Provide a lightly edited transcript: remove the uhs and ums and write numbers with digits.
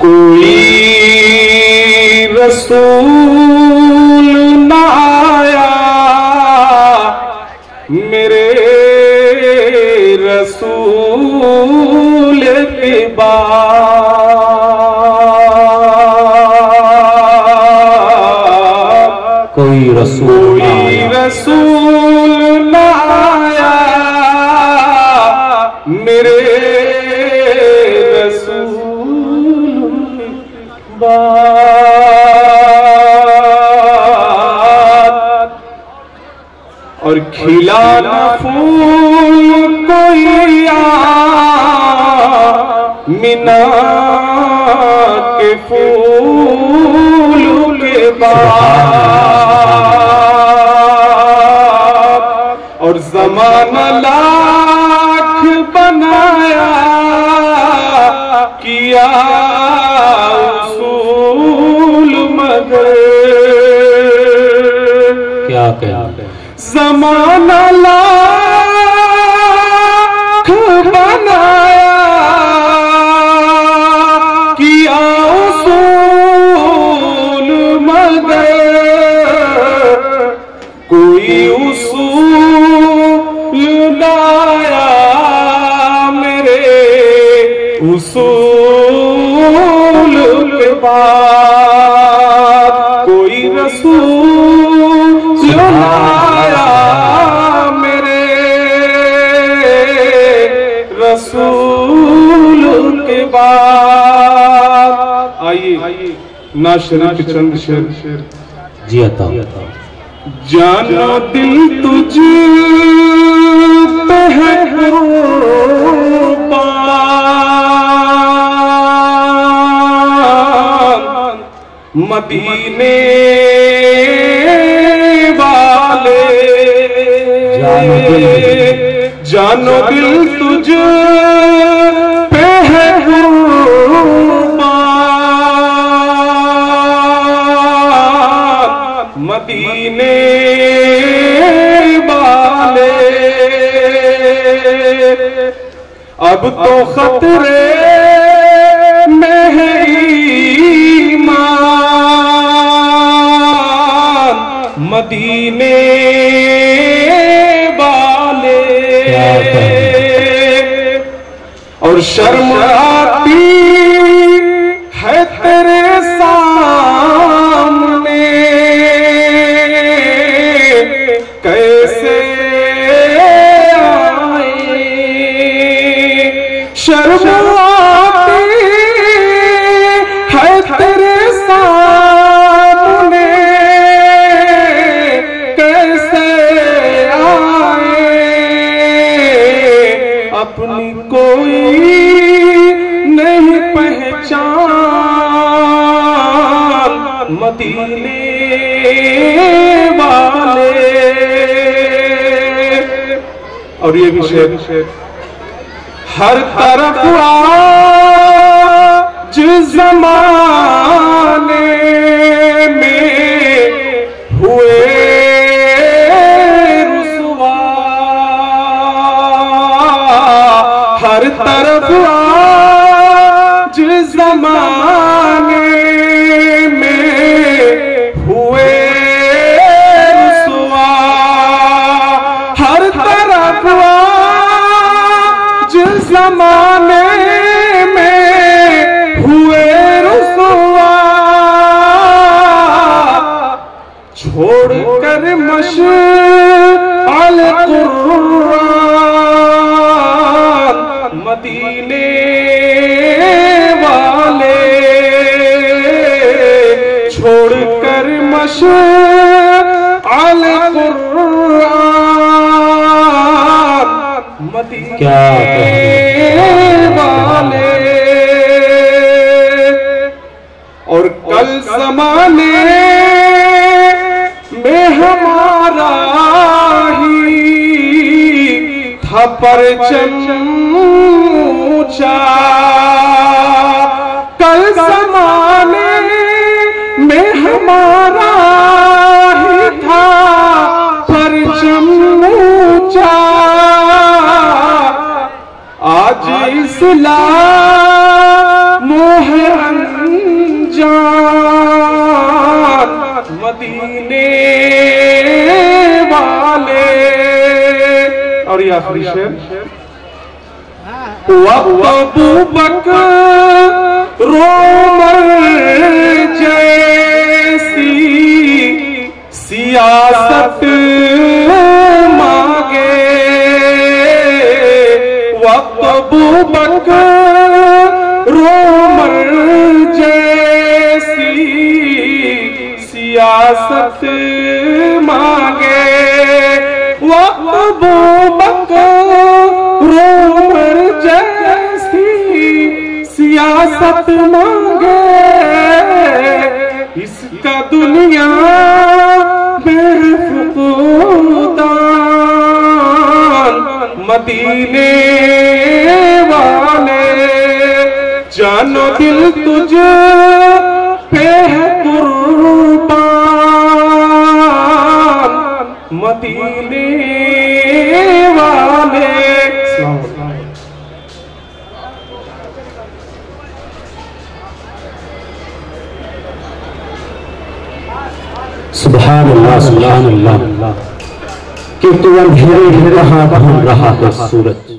कोई रसूल न आया मेरे रसूल के बाद। कोई रसूल न आया मेरे और खिला न फूल कोई मीना के फूल के बाद। और ज़माना लाख बनाया किया उसूल मगर क्या कहना ज़माना लाख बनाया किया उसूल मगर कोई उसूल लाया मेरे उसूल के बाद। कोई रसूल लाया मेरे रसूल के बाद। आइए ना शरीफ चंद शेर जी अता। जानो दिल तुझ पे है कुर्बान मदीने वाले। जानो दिल तुझ पे है कुर्बान मदीने वाले। अब तो खतरे में है ईमान मदीने वाले। और शर्म आती है तेरे सामने कैसे आए। शर्म आती है तेरे सामने कैसे आए। अपनी कोई नहीं पहचान मदीने वाले। और ये भी शेर हर तरफ आज ज़माने में हुए रुसवा। हर तरफ आज ज़माने में हुए रुसवा। हर तरफ आज ज़माने में हुए रुसवा। छोड़ कर मशअल कुर्आन मदीने वाले। छोड़ कर मशअल कुर्आन मदीने वाले। और कल ज़माने में हमारा ही था परचम ऊंचा कल ज़माने में हमारा ही था परचम ऊंचा, आज इस्लाम है अनजान मदीने वाले। और ये आखिरी शेर, अबू बकर उमर जैसी सियासत मांगे, अबू बकर उमर जैसी सियासत मांगे, अबू बकर उमर जैसी सियासत मांगे। इसका दुनिया में फुक़दान मदीने वाले, जानो दिल तुझ पे है कुर्बान मदीने वाले। सुभान अल्लाह सुभान अल्लाह कि तू अंधेरे में कहाँ ढूंढ रहा है सूरज।